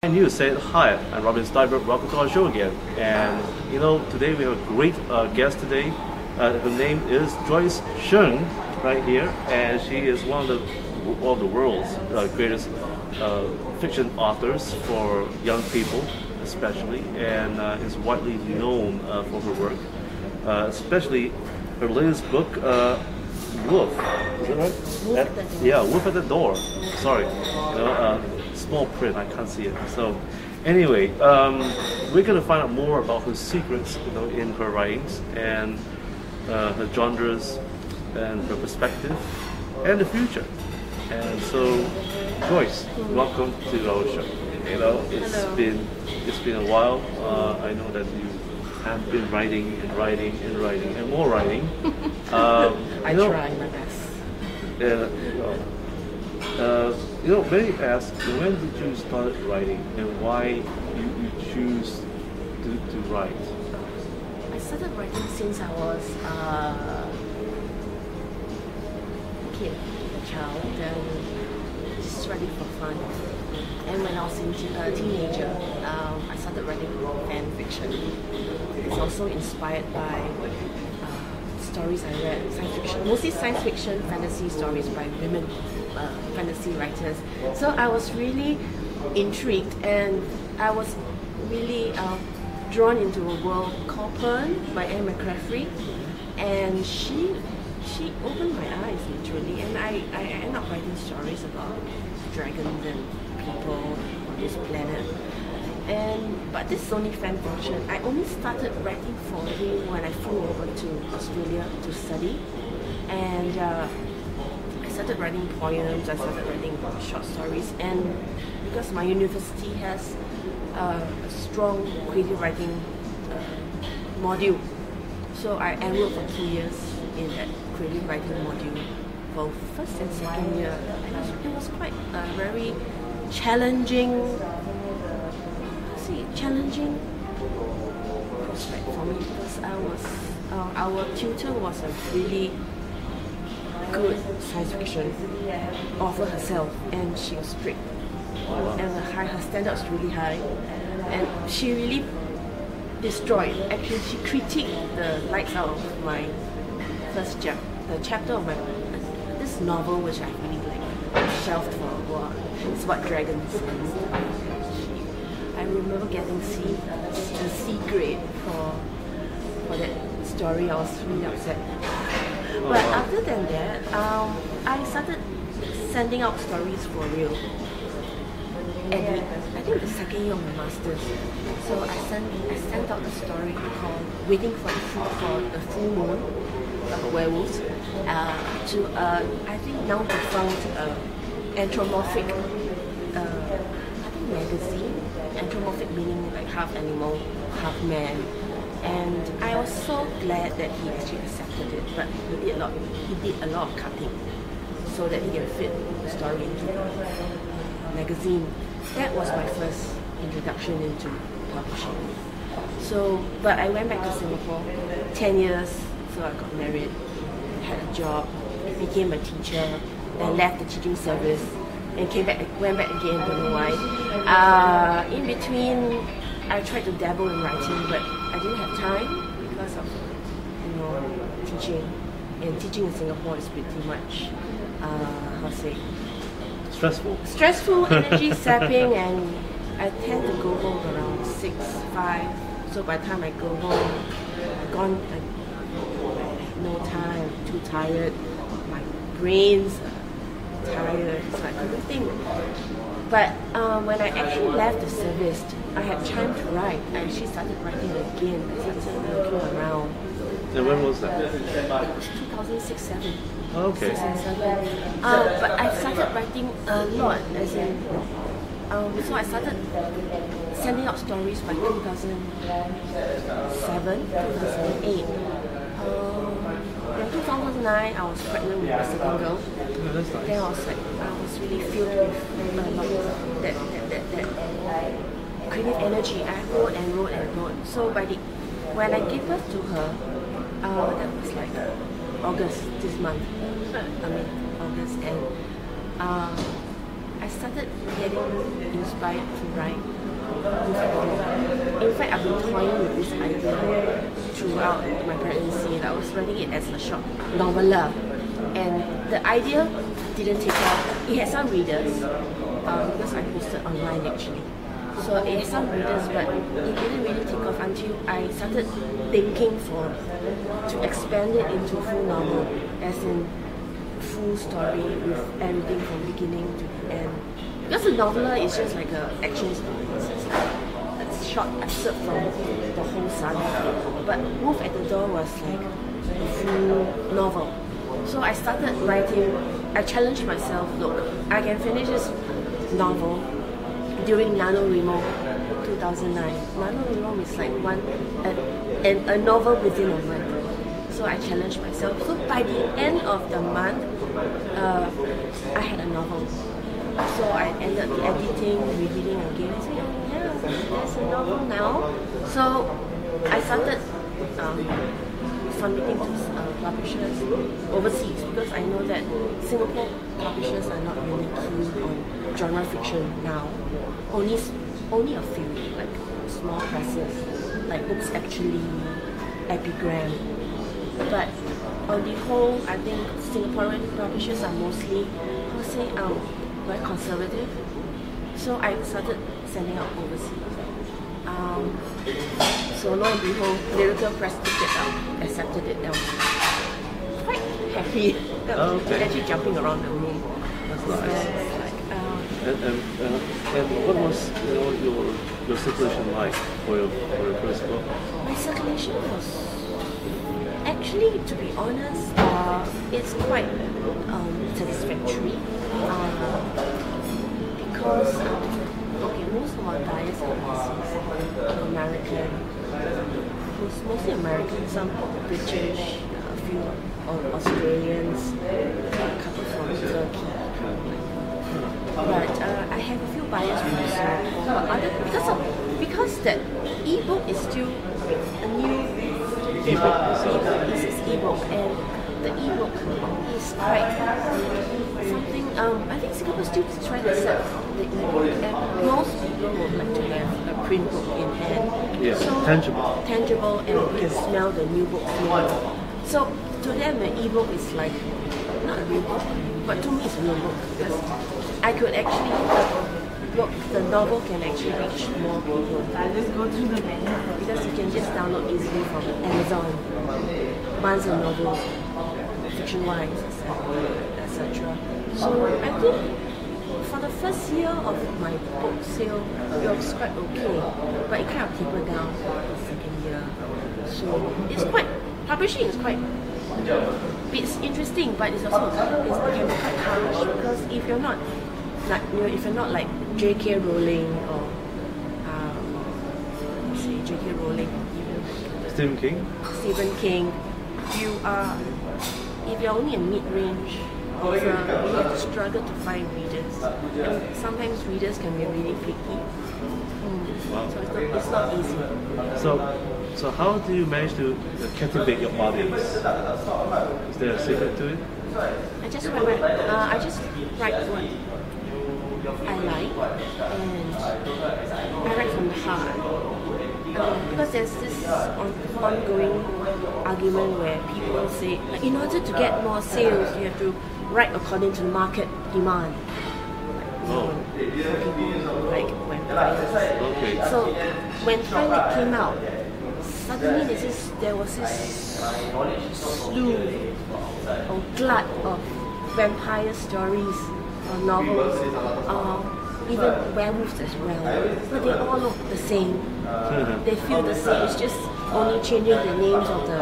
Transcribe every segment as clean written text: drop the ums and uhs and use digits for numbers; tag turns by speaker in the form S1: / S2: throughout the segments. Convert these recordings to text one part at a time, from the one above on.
S1: And you said hi, I'm Robin Stienberg. Welcome to our show again. And you know, today we have a great guest today. Her name is Joyce Chng, right here, and she is one of the world's greatest fiction authors for young people, especially, and is widely known for her work, especially her latest book, Wolf. Is that right?
S2: Wolf at the Door.
S1: Yeah, Wolf at the Door. Sorry, small print, I can't see it. So, anyway, we're going to find out more about her secrets, in her writings and her genres and her perspective and the future. And so, Joyce, welcome to our show. It's been a while. I know that you have been writing and more writing.
S2: I try my best.
S1: Many ask, when did you start writing and why you choose to write?
S2: I started writing since I was a kid, a child, and just writing for fun. And when I was a teenager, I started writing fan fiction. It's also inspired by stories I read, science fiction, mostly science fiction, fantasy stories by women fantasy writers. So I was really intrigued, and I was really drawn into a world called Pern by Anne McCaffrey, and she opened my eyes literally, and I ended up writing stories about dragons and people on this planet. But this is only fan fiction. I only started writing for him when I flew over to Australia to study, and I started writing poems, I started writing short stories, and because my university has a strong creative writing module, so I enrolled for 2 years in that creative writing module for first and second year. And it was quite a very challenging prospect for me, because our tutor was a really good science fiction author herself, and she was strict, and her standards really high, and she really destroyed. Actually, she critiqued the lights out of my first chapter of this novel, which I really shelved for a while. It's about dragons. I remember getting a C grade for that story. I was really upset. But other than that, I started sending out stories for real. And I think the second year of my master's. So I sent out a story called "Waiting for the Full Moon" of werewolves to I think now defunct anthropomorphic magazine. Anthropomorphic meaning like half animal, half man. And I was so glad that he actually accepted it, but he did a lot of cutting so that he can fit the story into the magazine. That was my first introduction into publishing. So, but I went back to Singapore, 10 years, so I got married, had a job, became a teacher, then left the teaching service, and went back again, don't know why. In between, I tried to dabble in writing, but I didn't have time because of teaching. And teaching in Singapore is pretty much stressful, energy sapping, and I tend to go home around 6, 5. So by the time I go home, I have no time, I'm too tired, my brain's tired, it's like everything. But when I actually left the service, I had time to write. I actually started writing again. I started looking around.
S1: And when was that?
S2: It was 2006, 7.
S1: Okay.
S2: 6 and 7. But I started writing a lot, as in, so I started sending out stories by 2007, 2008. In 2009, I was pregnant with my second girl.
S1: Oh, that's nice.
S2: Then I was really filled with a lot of that creative energy. I wrote and wrote and wrote. So when I gave birth to her, that was like August this month. August, and I started getting inspired to write In fact, I've been toying with this idea throughout my pregnancy. I was writing it as a short novella, and the idea didn't take off. It had some readers because I posted online actually. So it had some readers, but it didn't really take off until I started thinking to expand it into full novel, as in full story with everything from beginning to the end. Because a novella is just like an action story. It's just like a short excerpt from the whole saga. But Wolf at the Door was like a full novel. So I started writing. I challenged myself, look, I can finish this novel during NaNoWriMo 2009. NaNoWriMo is like a novel within a month. So I challenged myself. So by the end of the month, I had a novel. So I ended up editing, rereading again. I said, yeah, there's a novel now. So I started submitting to publishers overseas, because I know that Singapore publishers are not really keen on genre fiction now. Only a few, like small presses, like Books Actually, Epigram. But on the whole, I think Singaporean publishers are mostly, very conservative. So I started sending out overseas. So lo and behold, Lyrical Press picked it up, accepted it. I was quite happy. Actually jumping around the room.
S1: That's nice. And what was your circulation like for your first book?
S2: My circulation was actually, to be honest, it's quite satisfactory because most of my buyers are American, mostly American, some British, a few Australians, a couple from Turkey. But I have a few buyers from Singapore, because that ebook is still a new ebook. This is ebook, and the ebook is quite something. I think Singapore still trying to sell the ebook, and most people would like to have a print book in hand.
S1: Yeah,
S2: so tangible, and you can smell the new book flavor. So to them, the ebook is like not a real book, but to me, it's a real book, because I could actually. The novel can actually reach more people. Let's go through the menu. Because you can just download easily from Amazon, Barnes & Noble, Fiction Wines, etc. So I think for the first year of my book sale, it was quite okay, but it kind of tapered down for the second year. So it's quite, publishing is quite, it's interesting, but it can be quite harsh, because if you're not like J.K. Rowling or J.K. Rowling,
S1: Stephen King.
S2: If you're only a mid-range author, you have to struggle to find readers, and sometimes readers can be really picky.
S1: Wow.
S2: So it's not easy.
S1: So how do you manage to captivate your audience? Is there a secret to it?
S2: I just write what I like, and I write from the heart. Because there's this ongoing argument where people say, like, in order to get more sales, you have to write according to market demand. For people like vampires.
S1: Okay.
S2: So when Twilight came out, suddenly there was this slew or glut of vampire stories, novels, even werewolves as well. But they all look the same. They feel the same. It's just only changing the names of the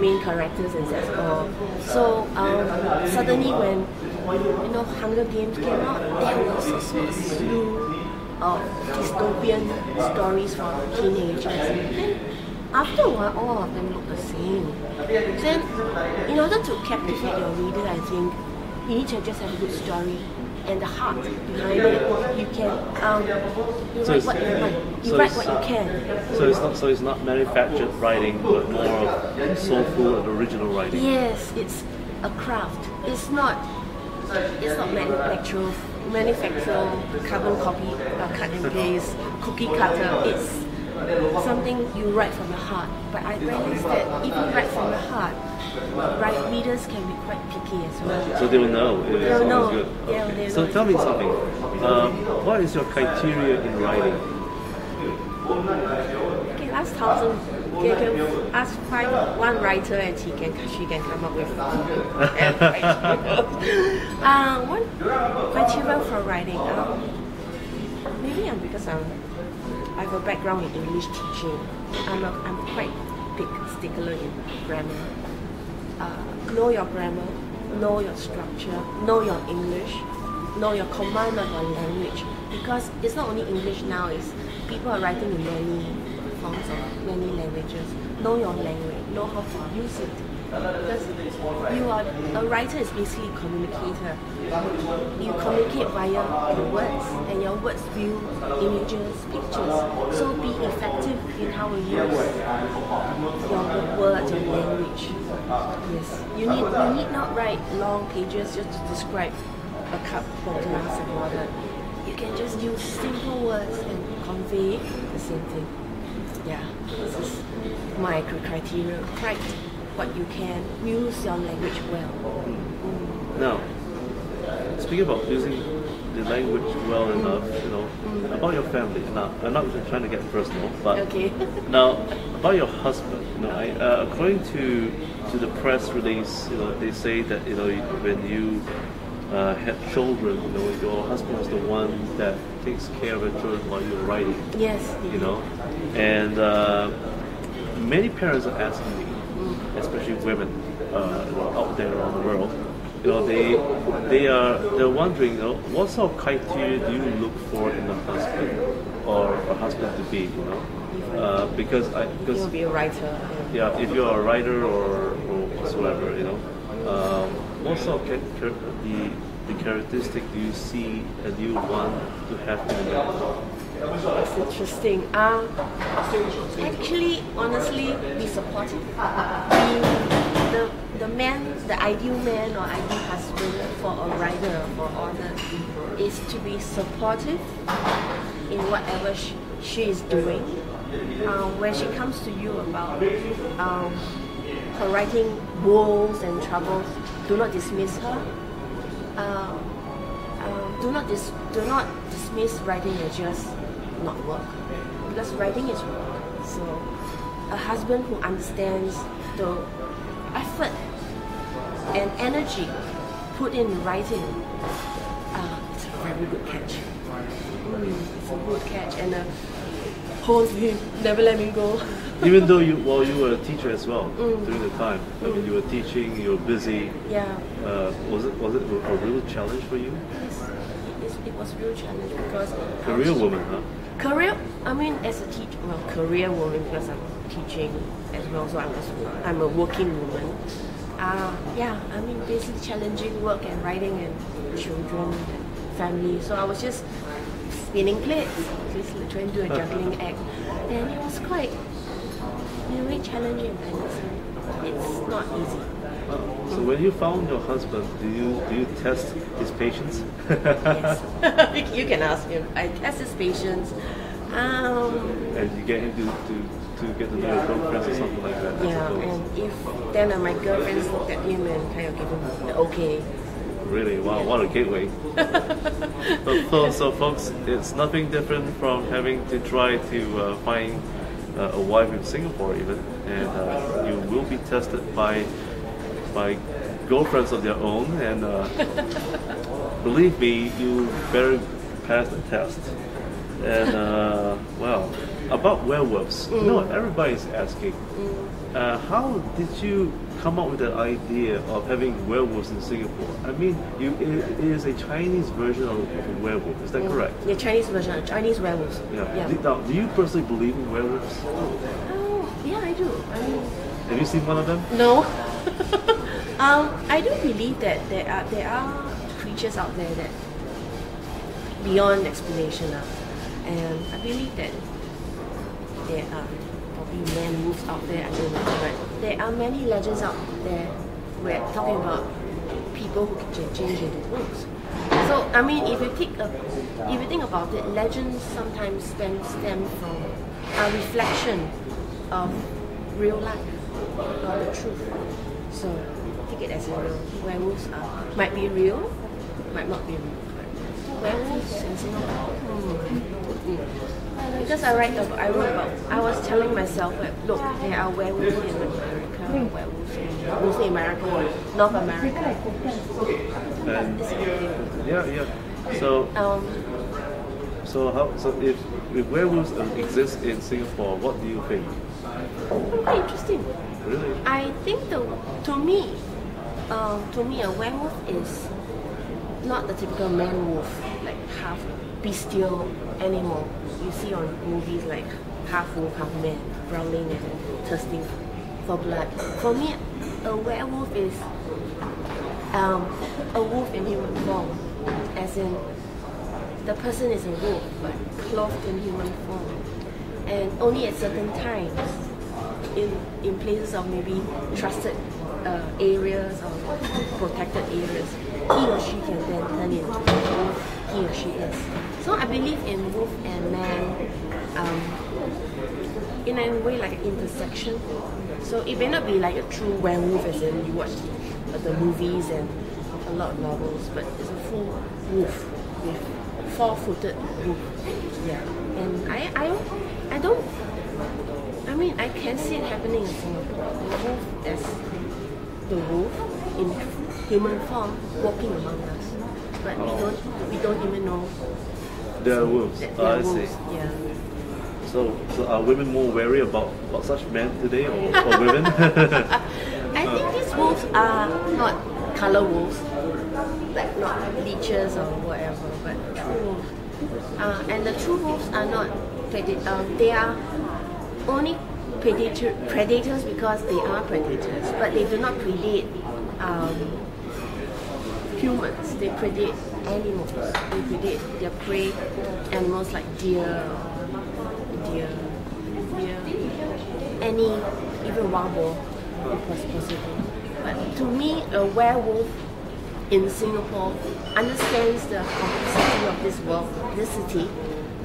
S2: main characters, and that's all. So suddenly when Hunger Games came out, there was a slew of dystopian stories for teenagers. And after a while, all of them look the same. Then, in order to captivate your reader, I think you need to just have a good story and the heart behind it. You can write what you can.
S1: So it's not manufactured writing, but more of soulful and original writing.
S2: Yes, it's a craft. It's not manufactured manufacture carbon copy, cut and paste, cookie cutter. It's something you write from the heart. But I realized that if you write from the heart, readers can be quite picky as well.
S1: So they will know if it's always good.
S2: Yeah,
S1: Okay.
S2: they
S1: So
S2: know.
S1: tell me something. What is your criteria in writing?
S2: Okay, last thousand. You can ask one writer and she can come up with one criteria for writing. Maybe because I have a background in English teaching. I'm quite big stickler in grammar. Know your grammar, know your structure, know your English, know your command of your language. Because it's not only English now, it's people are writing in many forms of many languages. Know your language, know how to use it. Because a writer is basically a communicator. You communicate via your words, and your words view images, pictures. So be effective in how you use your words and language. Yes, you need not write long pages just to describe a cup or glass of water. You can just use simple words and convey the same thing. Yeah, this is my criteria. Write what you can, use your language well.
S1: Now, speaking about using the language well enough, about your family. Now, I'm not trying to get personal, but
S2: Okay.
S1: now about your husband. According to the press release, they say that when you had children, your husband was the one that takes care of your children while you're writing.
S2: Yes.
S1: And many parents are asking me, especially women out there around the world, they're wondering, what sort of criteria do you look for in a husband or a husband to be, because
S2: You'll be a writer.
S1: yeah, if you're a writer or whatsoever, what sort of the characteristic do you see and you want to have in a man?
S2: That's interesting. Actually, honestly, be supportive. The man, the ideal man or ideal husband for a writer or for author is to be supportive in whatever she is doing. When she comes to you about her writing woes and troubles, do not dismiss her. Do not dismiss writing as just not work, because writing is work. So a husband who understands the effort and energy put in writing, it's a very good catch. It's a good catch, and holds him, never let me go.
S1: Even though you were a teacher as well during the time. I mean, you were teaching, you were busy.
S2: Yeah.
S1: Was it a real challenge for you?
S2: Yes, it was a real challenge because
S1: Career woman, huh?
S2: As a teacher, career woman because I'm teaching as well, so I'm a working woman. Basically challenging work and writing and children and family. So I was just spinning plates, just trying to do a juggling act, and it was quite very challenging, and it's not easy.
S1: So when you found your husband, do you test his patience?
S2: Yes, you can ask him. I test his patience.
S1: And you get him to get to know your girlfriends or something like that.
S2: Yeah, and if then my girlfriends looked at him and kind of gave him the okay.
S1: Really? Wow, what a gateway. So folks, it's nothing different from having to try to find a wife in Singapore even, and you will be tested by girlfriends of their own, and believe me, you better pass the test. And about werewolves, everybody's asking, how did you come up with the idea of having werewolves in Singapore? I mean, it is a Chinese version of a werewolf, is that correct?
S2: The Chinese version, Chinese werewolves.
S1: Yeah. Now, do you personally believe in werewolves?
S2: Yeah, I do.
S1: Have you seen one of them?
S2: No. I do believe that there are creatures out there that beyond explanation, and I believe that there are probably man-wolves out there. I don't know, but there are many legends out there where talking about people who can change into wolves. So I mean, if you think about it, legends sometimes stem from a reflection of real life, or the truth. So take it as a real. Werewolves might be real, might not be real. Werewolves in Singapore. Because I was telling myself that look, there are werewolves in America, werewolves in mostly America or North America.
S1: And yeah. So if werewolves exist in Singapore, what do you think?
S2: Quite interesting.
S1: Really?
S2: I think to me, a werewolf is not the typical man wolf, like half bestial animal you see on movies like half wolf, half man, growling and thirsting for blood. For me, a werewolf is a wolf in human form, as in the person is a wolf but clothed in human form, and only at certain times, in places of maybe trusted areas or protected areas, he or she can then turn into who he or she is. So I believe in wolf and man in a way like an intersection. So it may not be like a true werewolf as in you watch the movies and a lot of novels, but it's a full wolf with four-footed wolf. Yeah, and I mean I can see it happening in Singapore. The wolf as the wolf in human form walking among us, but we don't even know.
S1: They are wolves. I
S2: wolves.
S1: see.
S2: Yeah.
S1: So are women more wary about such men today, or women?
S2: I think these wolves are not color wolves, like not leeches or whatever, but true wolves. And the true wolves are not they are only predators because they are predators, but they do not predate humans. They predate animals. They predate their prey animals like deer, any even wild boar, possible. But to me, a werewolf in Singapore understands the complexity of this world, this city,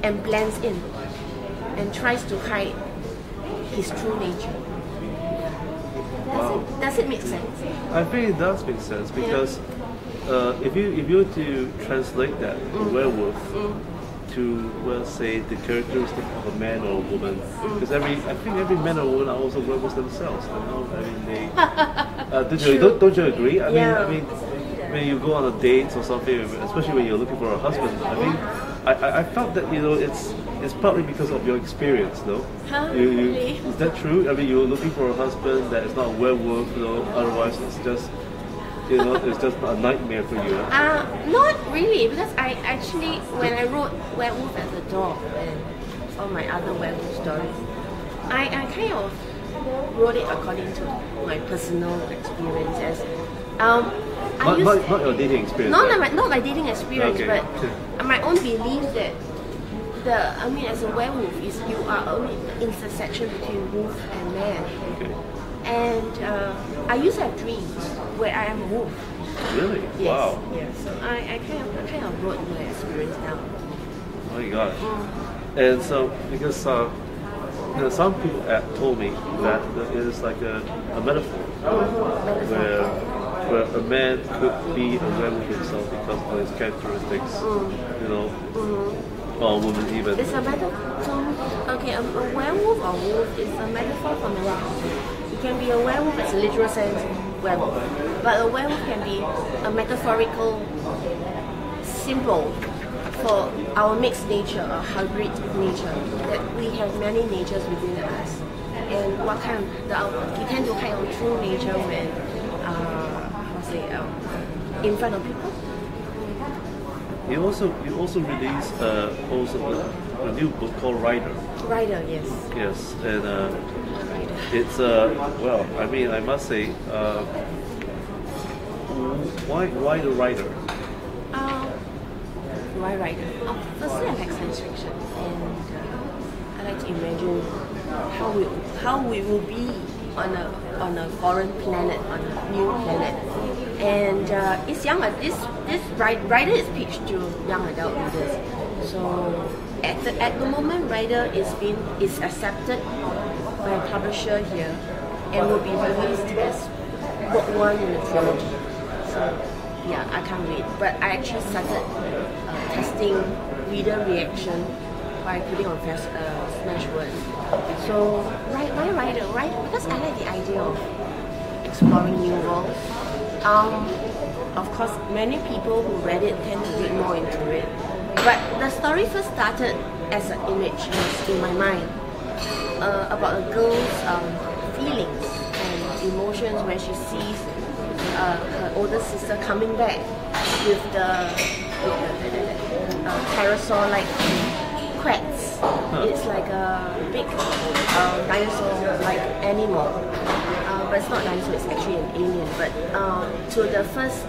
S2: and blends in and tries to hide his true nature. Does it make sense?
S1: I think it does make sense because if you were to translate that werewolf to, well, say the characteristic of a man or a woman, because I think every man or woman are also werewolves themselves. You know? I mean, don't you agree? I mean, when you go on a date or something, especially when you're looking for a husband, I mean, I felt that it's partly because of your experience, no?
S2: Really?
S1: Is that true? I mean, you're looking for a husband that is not a werewolf, otherwise it's just, it's just a nightmare for you.
S2: Not really, because I actually, when I wrote Werewolf at the Door and all my other werewolf stories, I kind of wrote it according to my personal experiences.
S1: Not your dating experience.
S2: Not my dating experience,
S1: okay.
S2: But my own belief that as a werewolf, you are only the intersection between wolf and man.
S1: Okay.
S2: And I used to have dreams where I am a wolf.
S1: Really?
S2: Yes.
S1: Wow.
S2: Yeah. So I kind of wrote my experience down.
S1: Oh my gosh. And so, because some people told me that it is like a metaphor, where a man could be a werewolf himself because of his characteristics, or a woman even.
S2: It's a metaphor. Okay, a werewolf or wolf is a metaphor for many things. It can be a werewolf as a literal sense, werewolf, but a werewolf can be a metaphorical symbol for our mixed nature, our hybrid nature, that we have many natures within us, and what kind of, you tend to hide our true nature when, in front of people.
S1: You also released a new book called Rider.
S2: Rider, yes.
S1: Yes, and it's well, I mean, I must say, why the Rider?
S2: Why Rider? Firstly, I like science fiction, and I like to imagine how we will be on a foreign planet, on a new planet. And this this Rider is pitched to young adult readers. So at the moment, Rider is accepted by a publisher here and will be released as book 1 in the trilogy. So yeah, I can't wait. But I actually started testing reader reaction by putting on Smashwords. So why Rider? Because I like the idea of exploring new worlds. Of course, many people who read it tend to read more into it. But the story first started as an image in my mind about a girl's feelings and emotions when she sees her older sister coming back with the pterosaur-like quacks. It's like a big dinosaur-like animal. But it's not dinosaur, it's actually an alien. But to the first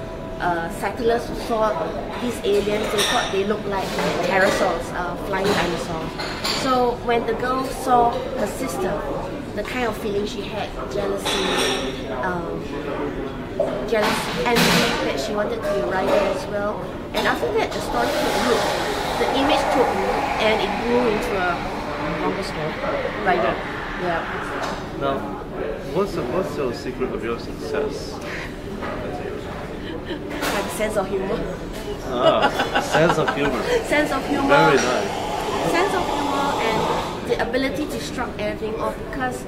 S2: settlers who saw these aliens, they thought they looked like pterosaurs, flying dinosaurs. So when the girl saw her sister, the kind of feeling she had, jealousy, envy, that she wanted to be a writer as well. And after that, the story took root. The image took root, and it grew into a longer story. Writer. Yeah.
S1: Now, what's your secret of your success?
S2: Like sense of humor.
S1: Sense of humor.
S2: Sense of humor.
S1: Very nice.
S2: Sense of humor and the ability to shrug everything off, because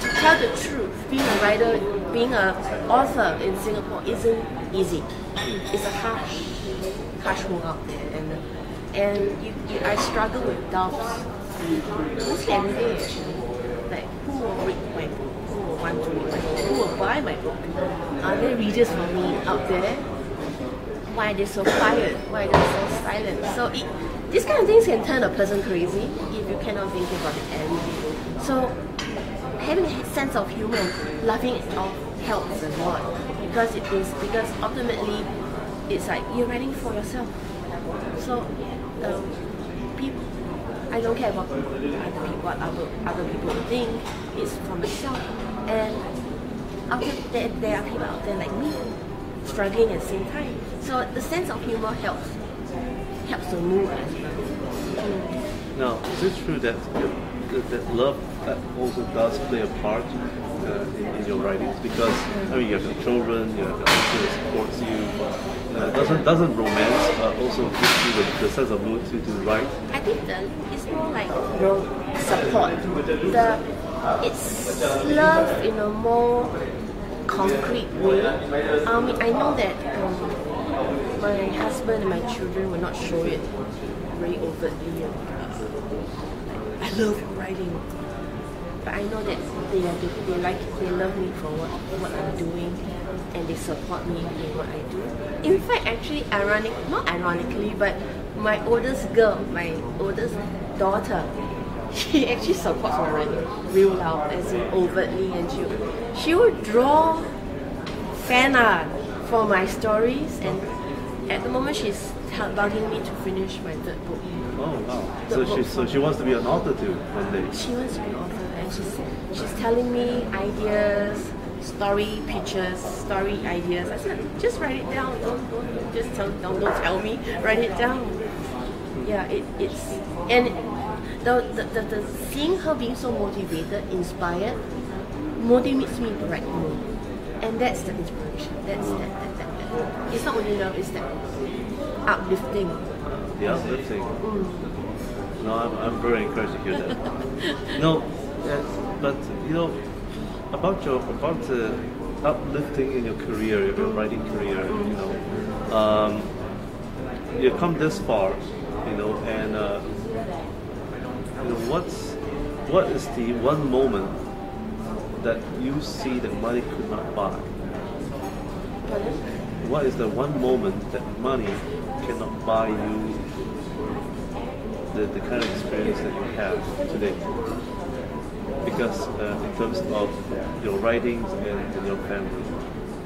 S2: to tell the truth, being a writer, being an author in Singapore isn't easy. It's a harsh world out there, and I struggle with doubts mostly every day actually. Like, who will read my book? Who will want to read my book? Who will buy my book? Are there readers for me out there? Why are they so quiet? Why are they so silent? So these kind of things can turn a person crazy if you cannot think about it every day. So having a sense of humor and laughing it off helps a lot, because ultimately it's like you're writing for yourself. So people, I don't care about what other people think. It's for myself. And there are people out there like me struggling at the same time. So the sense of humor helps the mood as well.
S1: Now, is it true that love also does play a part in your writings? Because I mean, you have your children, you have your husband that supports you. Doesn't romance also give you the sense of mood to write? I
S2: think it's more like support. It's love in a more concrete way. I know that my husband and my children will not show it very overtly. I love writing, but I know that they love me for what I'm doing, and they support me in what I do. In fact, actually, not ironically, but my oldest daughter, she actually supports my writing real loud, as in overtly, and she would draw fan art for my stories, and at the moment she's bugging me to finish my third book.
S1: Oh wow! So she wants to be an author too one day.
S2: She wants to be an author, and she's telling me ideas, story pitches, story ideas. I said, just write it down. Don't tell me. Write it down. Yeah, it's and the seeing her being so motivated, inspired, motivates me to write more, and that's the inspiration. That's that. It's not only love; it's that uplifting.
S1: The uplifting. No, I'm very encouraged to hear that. No, but you know, about the uplifting in your career, your writing career. You know, you've come this far. You know, and you know, what is the one moment that you see that money could not buy? What is the one moment that money cannot buy you the kind of experience that you have today? Because in terms of your writings and your family,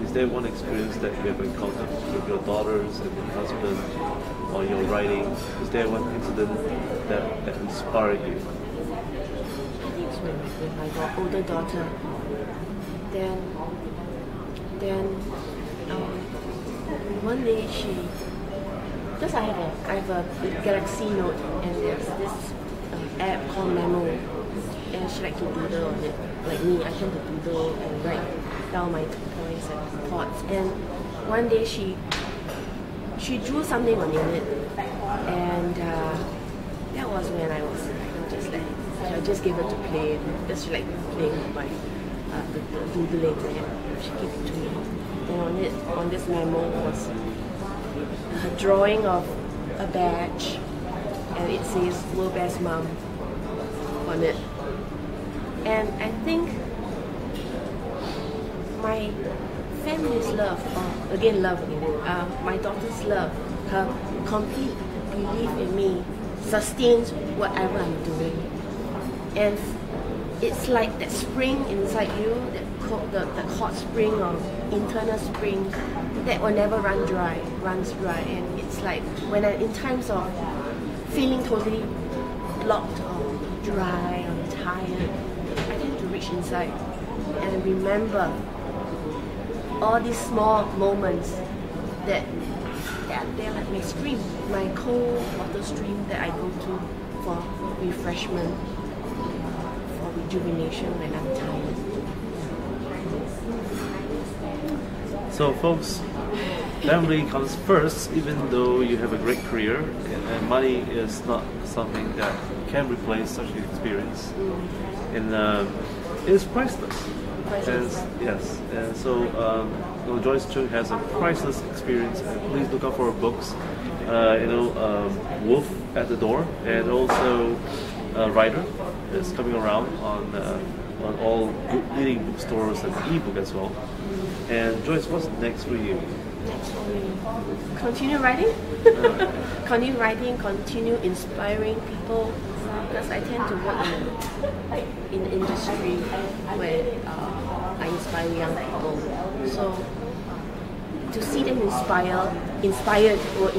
S1: is there one experience that you have encountered with your daughters and your husband or your writing? Is there one incident that inspired you?
S2: I think it's with my older daughter. Then one day because I have a Galaxy Note, and there's this app called Memo, and she likes to doodle on it. Like me, I tend to doodle and write down my points and thoughts. And one day she drew something on it, and that was when I was just like, I just gave her to play, and just like playing with my the doodling, and she gave it to me. And on this memo was a drawing of a badge, and it says "World Best Mom" on it. And I think my family's love, or again love, my daughter's love, her complete belief in me sustains whatever I'm doing. And it's like that spring inside you, the hot spring or internal spring that will never runs dry. And it's like when in times of feeling totally blocked or dry or tired, I tend to reach inside and remember all these small moments that they're like my stream, my cold water stream that I go to for refreshment, for rejuvenation when I'm tired.
S1: So folks, family comes first, even though you have a great career, and money is not something that can replace such an experience. And it's priceless. And, yes, and so Joyce Chng has a priceless experience. And please look out for her books. Wolf at the Door, and also Writer is coming around on all leading bookstores and ebook as well. And Joyce, what's next for you?
S2: Next for me, continue writing. Continue writing, continue inspiring people. Because I tend to work in the industry where I inspire young people. So to see them inspired or